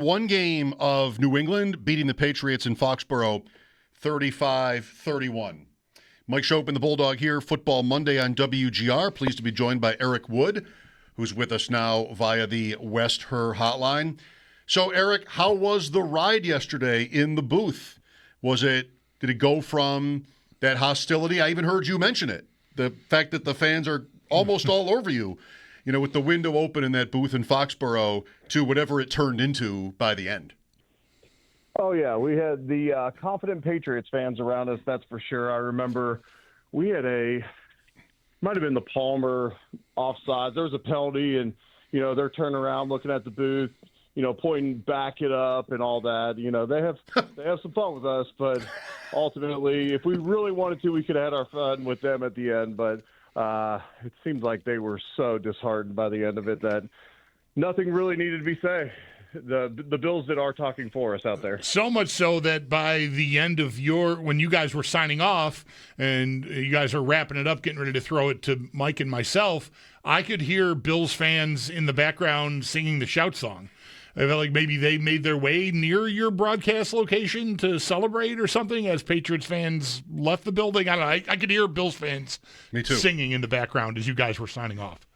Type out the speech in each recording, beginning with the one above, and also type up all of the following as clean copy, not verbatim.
One game of New England beating the Patriots in Foxborough 35-31. Mike Schopp and the Bulldog here, Football Monday on WGR. Pleased to be joined by Eric Wood, who's with us now via the West Her hotline. So, Eric, how was the ride yesterday in the booth? Did it go from that hostility? I even heard you mention it. The fact that the fans are almost all over you, with the window open in that booth in Foxborough, to whatever it turned into by the end. Oh, yeah. We had the confident Patriots fans around us, that's for sure. I remember we had might have been the Palmer offside. There was a penalty, and, they're turning around looking at the booth, pointing back it up and all that. They have some fun with us, but ultimately, if we really wanted to, we could have had our fun with them at the end. But it seemed like they were so disheartened by the end of it that nothing really needed to be said. The Bills did our talking for us out there. So much so that by the end of when you guys were signing off and you guys are wrapping it up, getting ready to throw it to Mike and myself, I could hear Bills fans in the background singing the shout song. I felt like maybe they made their way near your broadcast location to celebrate or something as Patriots fans left the building. I don't know. I could hear Bills fans singing in the background as you guys were signing off.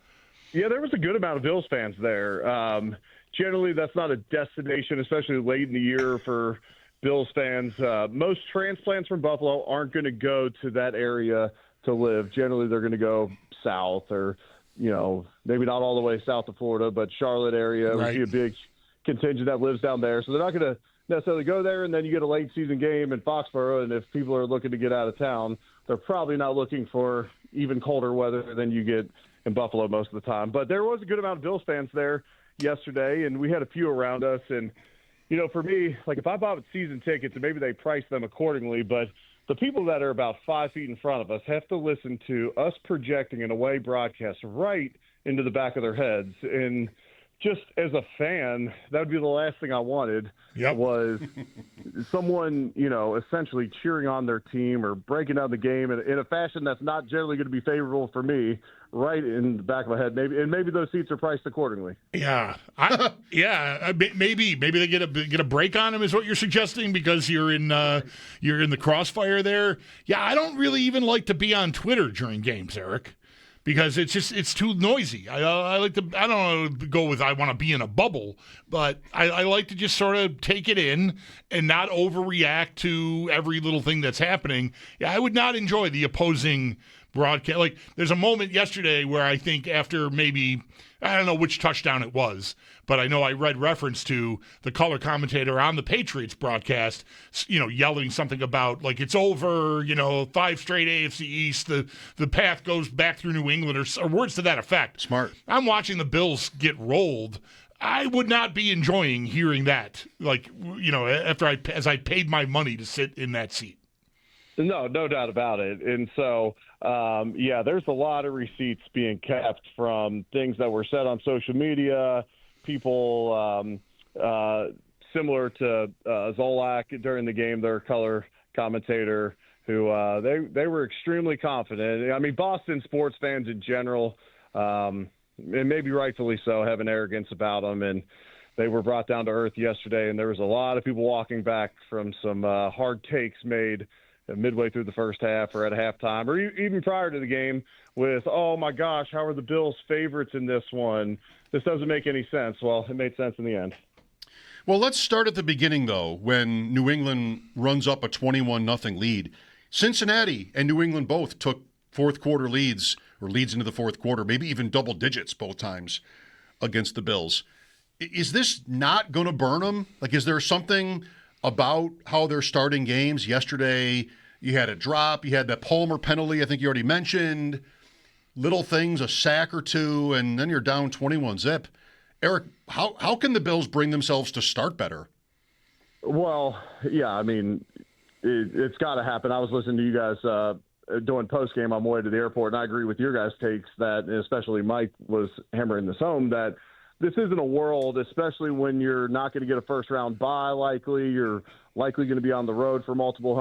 Yeah, there was a good amount of Bills fans there. Generally, that's not a destination, especially late in the year for Bills fans. Most transplants from Buffalo aren't going to go to that area to live. Generally, they're going to go south or, maybe not all the way south of Florida, but Charlotte area. Right. We see a big contingent that lives down there. So they're not going to necessarily go there, and then you get a late season game in Foxborough, and if people are looking to get out of town, they're probably not looking for even colder weather than you get in Buffalo most of the time. But there was a good amount of Bills fans there yesterday, and we had a few around us. And, for me, like if I bought season tickets, and maybe they priced them accordingly, but the people that are about 5 feet in front of us have to listen to us projecting an away broadcast right into the back of their heads. And just as a fan, that would be the last thing I wanted. Yep. Was someone, essentially cheering on their team or breaking down the game in a fashion that's not generally going to be favorable for me, right in the back of my head. Maybe those seats are priced accordingly. Yeah, maybe they get a break on him is what you're suggesting because you're in the crossfire there. Yeah, I don't really even like to be on Twitter during games, Eric. Because it's too noisy. I like to, I don't know, go with I want to be in a bubble, but I like to just sort of take it in and not overreact to every little thing that's happening. Yeah, I would not enjoy the opposing broadcast. Like, there's a moment yesterday where I think after maybe, I don't know which touchdown it was, but I know I read reference to the color commentator on the Patriots broadcast, yelling something about, like, it's over, 5 straight AFC East, the path goes back through New England, or words to that effect. Smart. I'm watching the Bills get rolled. I would not be enjoying hearing that, as I paid my money to sit in that seat. No doubt about it. And so, there's a lot of receipts being kept from things that were said on social media, people similar to Zolak during the game, their color commentator, who they were extremely confident. I mean, Boston sports fans in general, and maybe rightfully so, have an arrogance about them. And they were brought down to earth yesterday, and there was a lot of people walking back from some hard takes made midway through the first half or at halftime or even prior to the game with, oh, my gosh, how are the Bills favorites in this one? This doesn't make any sense. Well, it made sense in the end. Well, let's start at the beginning, though, when New England runs up a 21-0 lead. Cincinnati and New England both took fourth quarter leads into the fourth quarter, maybe even double digits both times against the Bills. Is this not going to burn them? Like, is there something about how they're starting games? Yesterday, you had a drop. You had that Palmer penalty, I think you already mentioned. Little things, a sack or two, and then you're down 21-0. Eric, how can the Bills bring themselves to start better? Well, yeah, I mean, it's got to happen. I was listening to you guys doing postgame on my way to the airport, and I agree with your guys' takes that, especially Mike was hammering this home, that this isn't a world, especially when you're not going to get a first-round bye likely. You're likely going to be on the road for multiple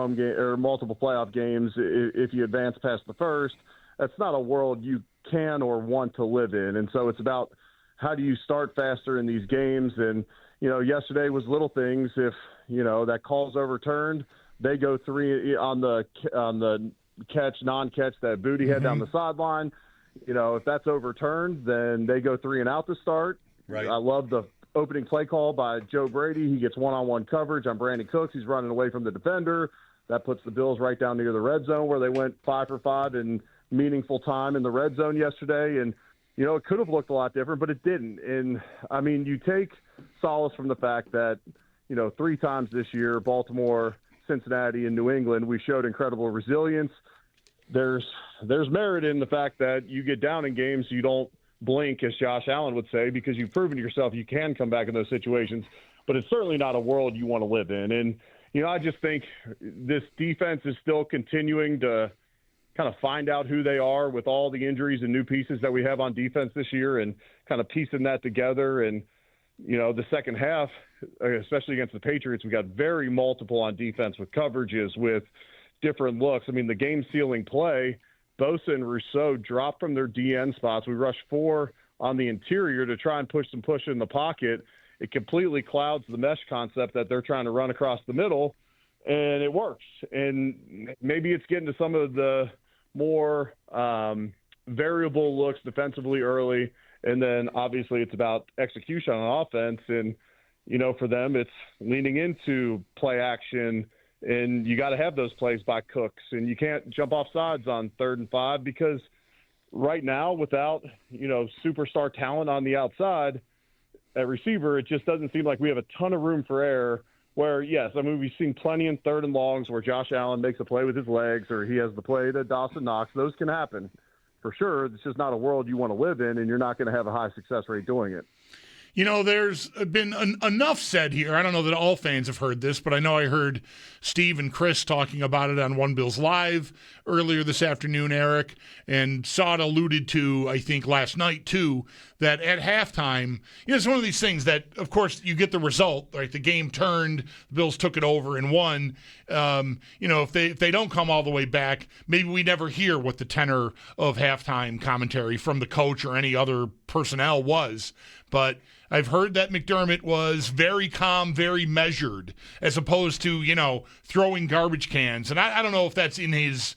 multiple playoff games if you advance past the first. That's not a world you can or want to live in. And so it's about how do you start faster in these games. And, yesterday was little things. If, that call's overturned, they go 3 on the catch, non-catch that Booty had down the sideline. If that's overturned, then they go 3 and out to start. Right. I love the opening play call by Joe Brady. He gets one-on-one coverage on Brandon Cooks. He's running away from the defender. That puts the Bills right down near the red zone, where they went 5 for 5 in meaningful time in the red zone yesterday. And, it could have looked a lot different, but it didn't. And, I mean, you take solace from the fact that, 3 times this year, Baltimore, Cincinnati, and New England, we showed incredible resilience. There's merit in the fact that you get down in games, you don't blink, as Josh Allen would say, because you've proven to yourself you can come back in those situations. But it's certainly not a world you want to live in. And, I just think this defense is still continuing to kind of find out who they are with all the injuries and new pieces that we have on defense this year, and kind of piecing that together. And, the second half, especially against the Patriots, we got very multiple on defense with coverages, with different looks. I mean, the game-sealing play, Bosa and Rousseau dropped from their DN spots. We rushed 4 on the interior to try and push in the pocket. It completely clouds the mesh concept that they're trying to run across the middle, and it works. And maybe it's getting to some of the more variable looks defensively early, and then obviously it's about execution on offense. And, for them, it's leaning into play action, and you got to have those plays by Cooks, and you can't jump off sides on 3rd and 5, because right now, without, superstar talent on the outside at receiver, it just doesn't seem like we have a ton of room for error. Where, yes, I mean, we've seen plenty in 3rd and longs where Josh Allen makes a play with his legs, or he has the play to Dawson Knox. Those can happen for sure. It's just not a world you want to live in, and you're not going to have a high success rate doing it. There's been enough said here. I don't know that all fans have heard this, but I know I heard Steve and Chris talking about it on One Bills Live earlier this afternoon, Eric, and saw it alluded to, I think, last night, too, that at halftime, it's one of these things that, of course, you get the result, right? The game turned, the Bills took it over and won. If they don't come all the way back, maybe we never hear what the tenor of halftime commentary from the coach or any other personnel was. But I've heard that McDermott was very calm, very measured, as opposed to, throwing garbage cans. And I don't know if that's in his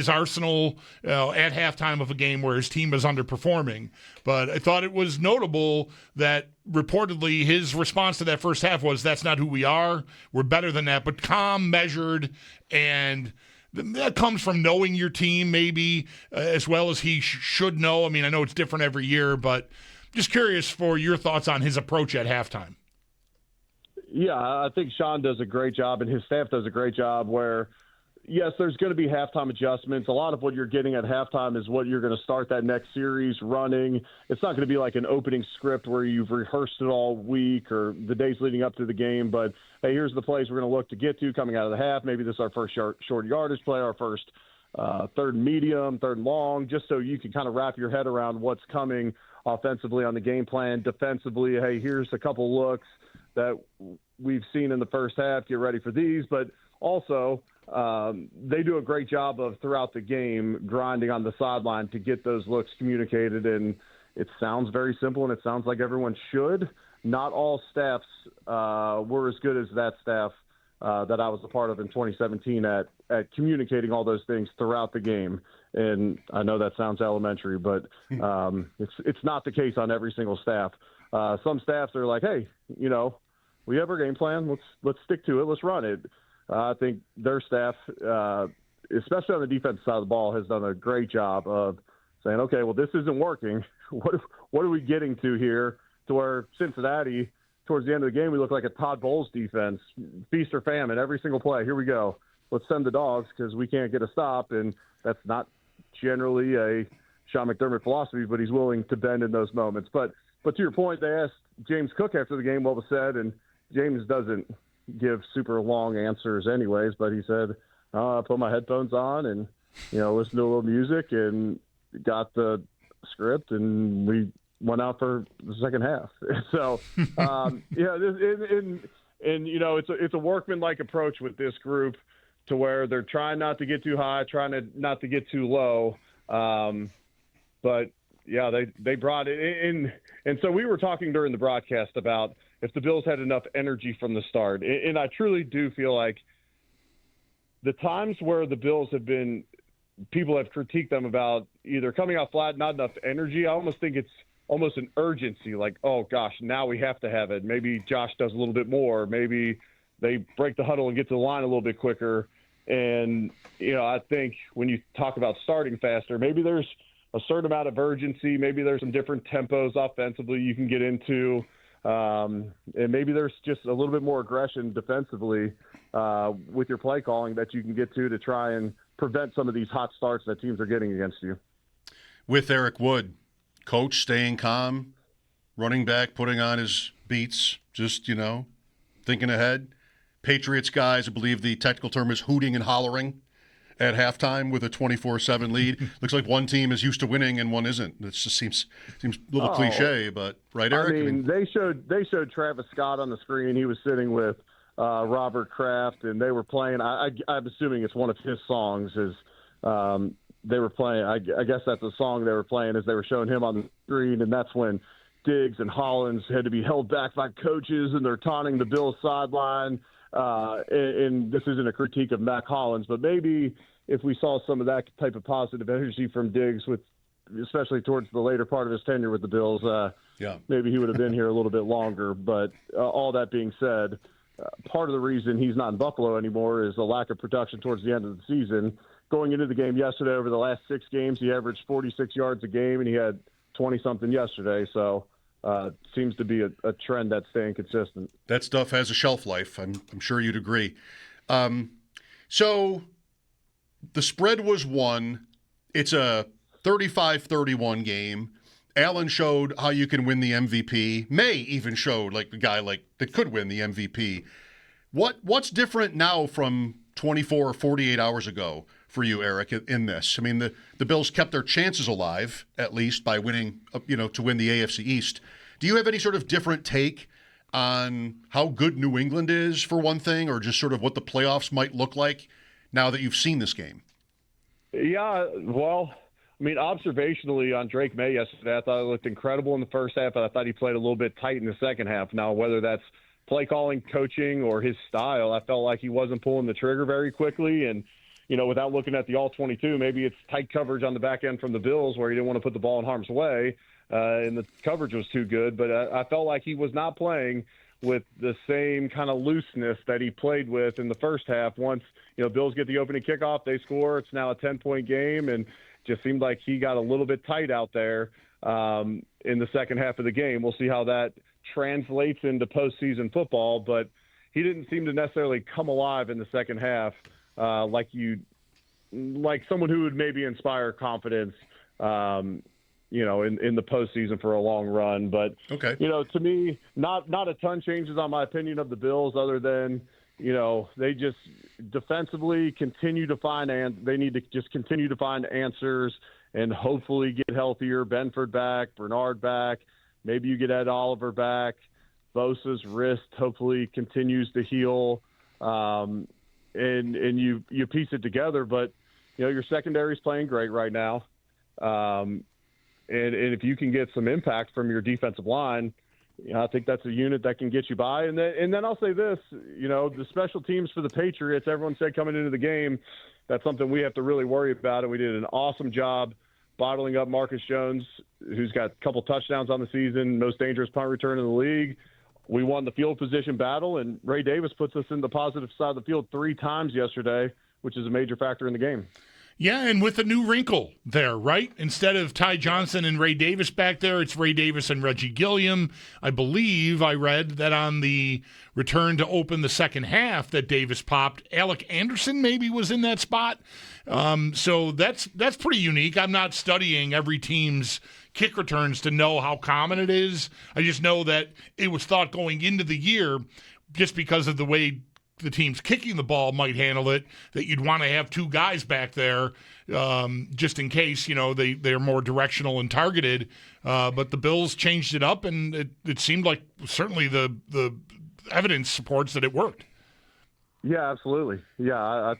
arsenal at halftime of a game where his team is underperforming. But I thought it was notable that reportedly his response to that first half was, that's not who we are. We're better than that. But calm, measured, and that comes from knowing your team maybe as well as he should know. I mean, I know it's different every year, but just curious for your thoughts on his approach at halftime. Yeah, I think Sean does a great job, and his staff does a great job where, yes, there's going to be halftime adjustments. A lot of what you're getting at halftime is what you're going to start that next series running. It's not going to be like an opening script where you've rehearsed it all week or the days leading up to the game. But, hey, here's the plays we're going to look to get to coming out of the half. Maybe this is our first short yardage play, our first 3rd and medium, 3rd and long, just so you can kind of wrap your head around what's coming offensively on the game plan. Defensively, hey, here's a couple looks that we've seen in the first half. Get ready for these. But also, they do a great job of throughout the game grinding on the sideline to get those looks communicated. And it sounds very simple, and it sounds like everyone should. Not all staffs were as good as that staff that I was a part of in 2017 at communicating all those things throughout the game. And I know that sounds elementary, but it's not the case on every single staff. Some staffs are like, hey, we have our game plan. Let's stick to it. Let's run it. I think their staff, especially on the defensive side of the ball, has done a great job of saying, okay, well, this isn't working. What are we getting to here? To where Cincinnati, towards the end of the game, we look like a Todd Bowles defense, feast or famine, every single play. Here we go. Let's send the dogs because we can't get a stop. And that's not generally a Sean McDermott philosophy, but he's willing to bend in those moments. But to your point, they asked James Cook after the game what was said, and James doesn't give super long answers anyways, but he said, I put my headphones on and, listen to a little music and got the script, and we went out for the second half. So, it's a workman-like approach with this group to where they're trying not to get too high, not to get too low. But yeah, they brought it in. And so we were talking during the broadcast about, if the Bills had enough energy from the start. And I truly do feel like the times where the Bills have been, people have critiqued them about either coming out flat, not enough energy. I almost think it's almost an urgency, like, oh gosh, now we have to have it. Maybe Josh does a little bit more. Maybe they break the huddle and get to the line a little bit quicker. And, I think when you talk about starting faster, maybe there's a certain amount of urgency. Maybe there's some different tempos offensively you can get into. And maybe there's just a little bit more aggression defensively with your play calling that you can get to try and prevent some of these hot starts that teams are getting against you. With Eric Wood, coach staying calm, running back putting on his beats, just, thinking ahead. Patriots guys, I believe the technical term is hooting and hollering at halftime with a 24-7 lead. Looks like one team is used to winning and one isn't. It just seems a little cliche, but right, Eric? I mean, they showed Travis Scott on the screen. He was sitting with Robert Kraft, and they were playing. I'm assuming it's one of his songs. They were playing. I guess that's the song they were playing as they were showing him on the screen, and that's when Diggs and Hollins had to be held back by coaches, and they're taunting the Bills sideline. And this isn't a critique of Mac Hollins, but maybe if we saw some of that type of positive energy from Diggs, especially towards the later part of his tenure with the Bills, maybe he would have been here a little bit longer. But all that being said, part of the reason he's not in Buffalo anymore is the lack of production towards the end of the season. Going into the game yesterday, over the last 6 games, he averaged 46 yards a game, and he had 20-something yesterday. So seems to be a trend that's staying consistent. That stuff has a shelf life. I'm sure you'd agree. So the spread was 1. It's a 35-31 game. Allen showed how you can win the MVP. May even showed like the guy that could win the MVP. What's different now from 24 or 48 hours ago for you, Eric, in this? I mean, the Bills kept their chances alive, at least, by winning, to win the AFC East. Do you have any sort of different take on how good New England is, for one thing, or just sort of what the playoffs might look like now that you've seen this game? Yeah, well, I mean, observationally on Drake May yesterday, I thought it looked incredible in the first half, and I thought he played a little bit tight in the second half. Now, whether that's play calling, coaching, or his style, I felt like he wasn't pulling the trigger very quickly. And, without looking at the all-22, maybe it's tight coverage on the back end from the Bills where he didn't want to put the ball in harm's way, and the coverage was too good. But I felt like he was not playing with the same kind of looseness that he played with in the first half. Once, Bills get the opening kickoff, they score. It's now a 10-point game, and just seemed like he got a little bit tight out there in the second half of the game. We'll see how that translates into postseason football, but he didn't seem to necessarily come alive in the second half like someone who would maybe inspire confidence, in the postseason for a long run. But, okay. To me, not a ton changes on my opinion of the Bills other than, they just defensively continue to find, and they need to just continue to find answers and hopefully get healthier. Benford back, Bernard back. Maybe you get Ed Oliver back. Bosa's wrist hopefully continues to heal. And you piece it together, but your secondary is playing great right now. And if you can get some impact from your defensive line, I think that's a unit that can get you by. And then I'll say this, the special teams for the Patriots, everyone said coming into the game, that's something we have to really worry about. And we did an awesome job bottling up Marcus Jones, who's got a couple touchdowns on the season, most dangerous punt return in the league. We won the field position battle, and Ray Davis puts us in the positive side of the field 3 times yesterday, which is a major factor in the game. Yeah, and with a new wrinkle there, right? Instead of Ty Johnson and Ray Davis back there, it's Ray Davis and Reggie Gilliam. I believe I read that on the return to open the second half that Davis popped, Alec Anderson maybe was in that spot. So that's pretty unique. I'm not studying every team's kick returns to know how common it is. I just know that it was thought going into the year, just because of the way the teams kicking the ball might handle it, that you'd want to have 2 guys back there just in case, they're more directional and targeted. But the Bills changed it up, and it seemed like certainly the evidence supports that it worked. Yeah, absolutely. Yeah,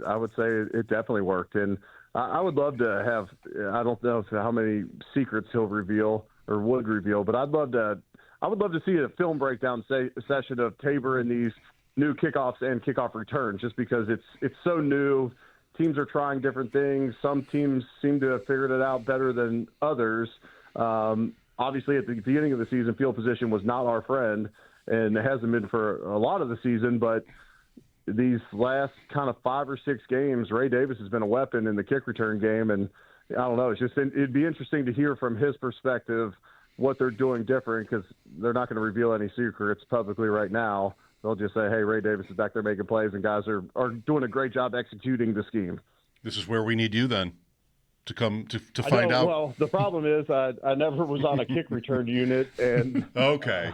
I would say it definitely worked. And I would love to have – I don't know how many secrets he'll reveal or would reveal, but I'd love to I would love to see a film breakdown session of Tabor and these new kickoffs and kickoff returns, just because it's so new. Teams are trying different things. Some teams seem to have figured it out better than others. Obviously, at the beginning of the season, field position was not our friend, and it hasn't been for a lot of the season. But these last kind of 5 or 6 games, Ray Davis has been a weapon in the kick return game, and I don't know. It'd be interesting to hear from his perspective what they're doing different, because they're not going to reveal any secrets publicly right now. They'll just say, hey, Ray Davis is back there making plays, and guys are doing a great job executing the scheme. This is where we need you then to come to find out. Well, the problem is I never was on a kick return unit, and okay,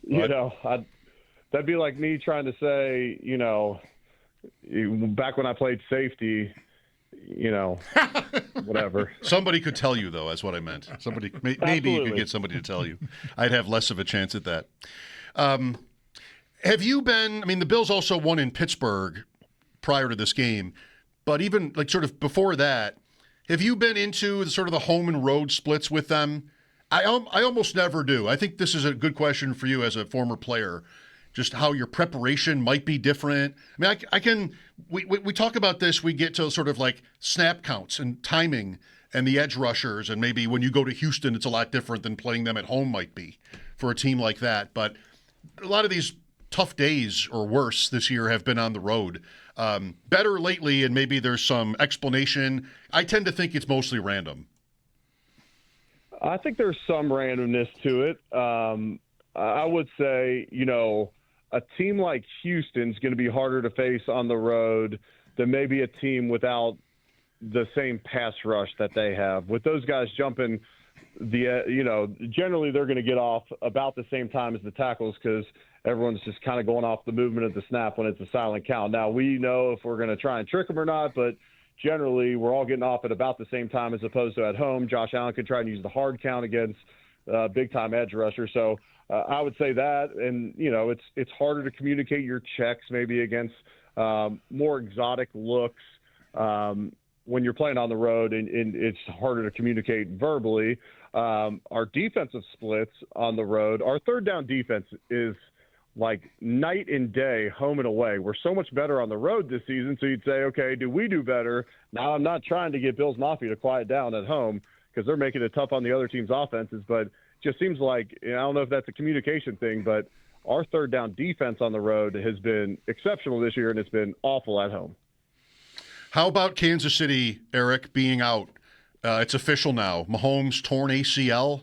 that'd be like me trying to say, back when I played safety, whatever. Somebody could tell you, though. That's what I meant. Maybe you could get somebody to tell you. I'd have less of a chance at that. Have you been? I mean, the Bills also won in Pittsburgh prior to this game, but even sort of before that, have you been into sort of the home and road splits with them? I almost never do. I think this is a good question for you as a former player, just how your preparation might be different. I mean, we talk about this. We get to sort of like snap counts and timing and the edge rushers, and maybe when you go to Houston, it's a lot different than playing them at home might be for a team like that. But a lot of these tough days or worse this year have been on the road. Better lately, and maybe there's some explanation. I tend to think it's mostly random. I think there's some randomness to it. I would say, a team like Houston's going to be harder to face on the road than maybe a team without the same pass rush that they have. With those guys jumping generally they're going to get off about the same time as the tackles, because everyone's just kind of going off the movement of the snap when it's a silent count. Now, we know if we're going to try and trick them or not, but generally we're all getting off at about the same time as opposed to at home. Josh Allen could try and use the hard count against big-time edge rusher. So I would say that, and, it's harder to communicate your checks maybe against more exotic looks when you're playing on the road, and it's harder to communicate verbally. Our defensive splits on the road, our third down defense is like night and day, home and away. We're so much better on the road this season. So you'd say, okay, do we do better? Now, I'm not trying to get Bills Mafia to quiet down at home, because they're making it tough on the other team's offenses. But it just seems like, I don't know if that's a communication thing, but our third down defense on the road has been exceptional this year, and it's been awful at home. How about Kansas City, Eric, being out? It's official now. Mahomes torn ACL.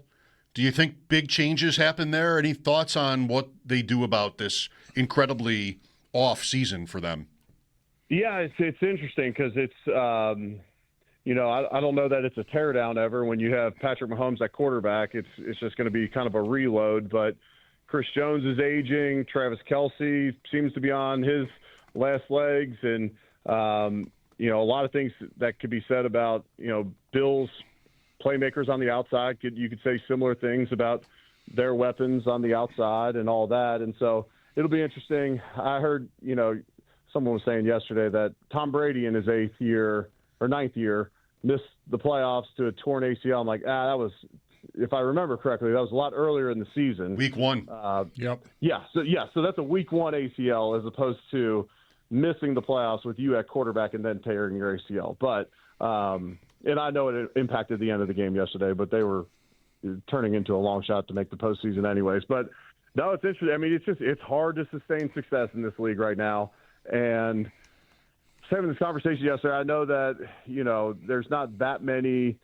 Do you think big changes happen there? Any thoughts on what they do about this incredibly off season for them? Yeah, it's interesting, because it's I don't know that it's a teardown ever. When you have Patrick Mahomes at quarterback, it's just going to be kind of a reload. But Chris Jones is aging. Travis Kelce seems to be on his last legs, and a lot of things that could be said about Bills playmakers on the outside. You could say similar things about their weapons on the outside and all that. And so it'll be interesting. I heard, someone was saying yesterday that Tom Brady in his 9th year missed the playoffs to a torn ACL. I'm like, that was, if I remember correctly, that was a lot earlier in the season. Week 1. Yep. So that's a week 1 ACL as opposed to missing the playoffs with you at quarterback and then tearing your ACL. But, and I know it impacted the end of the game yesterday, but they were turning into a long shot to make the postseason anyways. But no, it's interesting. I mean, it's hard to sustain success in this league right now. And having this conversation yesterday, I know that, there's not that many,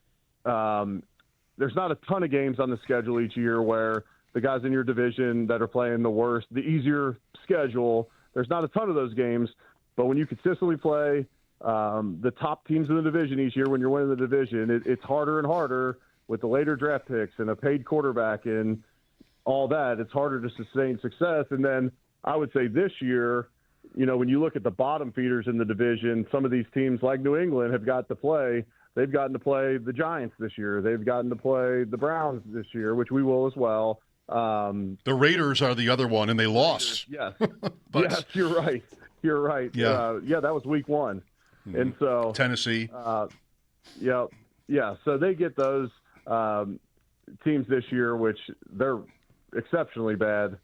there's not a ton of games on the schedule each year where the guys in your division that are playing the worst, the easier schedule, there's not a ton of those games. But when you consistently play the top teams in the division each year, when you're winning the division, it's harder and harder with the later draft picks and a paid quarterback and all that. It's harder to sustain success. And then I would say this year, when you look at the bottom feeders in the division, some of these teams like New England have got to play. They've gotten to play the Giants this year. They've gotten to play the Browns this year, which we will as well. The Raiders are the other one, and they lost. Yes. But, yes, you're right. You're right. Yeah. That was week 1. Mm-hmm. And so Tennessee. Yeah. So they get those teams this year, which they're exceptionally bad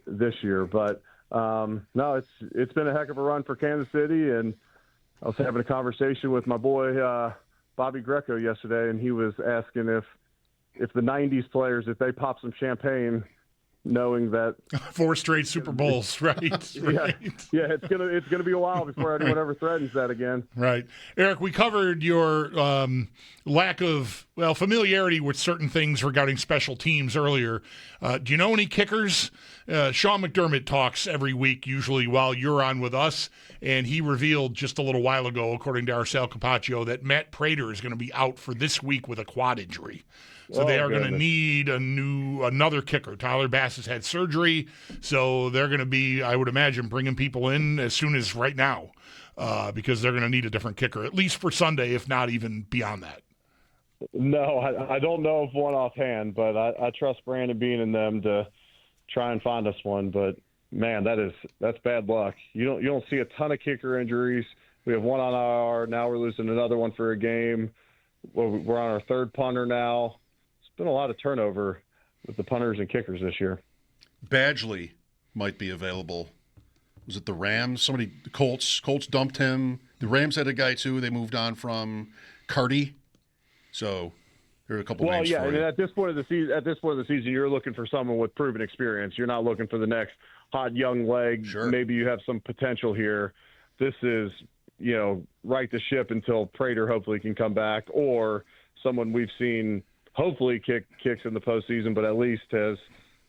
this year. But no, it's been a heck of a run for Kansas City, and I was having a conversation with my boy Bobby Greco yesterday, and he was asking if the '90s players, if they pop some champagne, knowing that 4 straight Super Bowls, right? Right. Yeah, it's gonna be a while before anyone ever threatens that again. Right. Eric, we covered your lack of, familiarity with certain things regarding special teams earlier. Do you know any kickers? Sean McDermott talks every week, usually while you're on with us, and he revealed just a little while ago, according to Arcel Capaccio, that Matt Prater is going to be out for this week with a quad injury. So they are going to need another kicker. Tyler Bass has had surgery, so they're going to be, I would imagine, bringing people in as soon as right now because they're going to need a different kicker, at least for Sunday, if not even beyond that. No, I don't know of one offhand, but I trust Brandon Bean and them to try and find us one. But man, that's bad luck. You don't see a ton of kicker injuries. We have one on IR. Now we're losing another one for a game. We're on our third punter now. Been a lot of turnover with the punters and kickers this year. Badgley might be available. Was it the Rams? The Colts dumped him. The Rams had a guy too. They moved on from Carty. So there are a couple names. Well, yeah, for and you. at this point of the season, you're looking for someone with proven experience. You're not looking for the next hot young leg. Sure. Maybe you have some potential here. This is, right the ship until Prater hopefully can come back, or someone we've seen hopefully kicks in the postseason, but at least has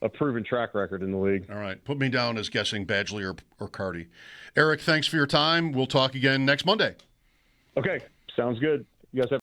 a proven track record in the league. All right. Put me down as guessing Badgley or Carty. Eric, thanks for your time. We'll talk again next Monday. Okay. Sounds good. You guys have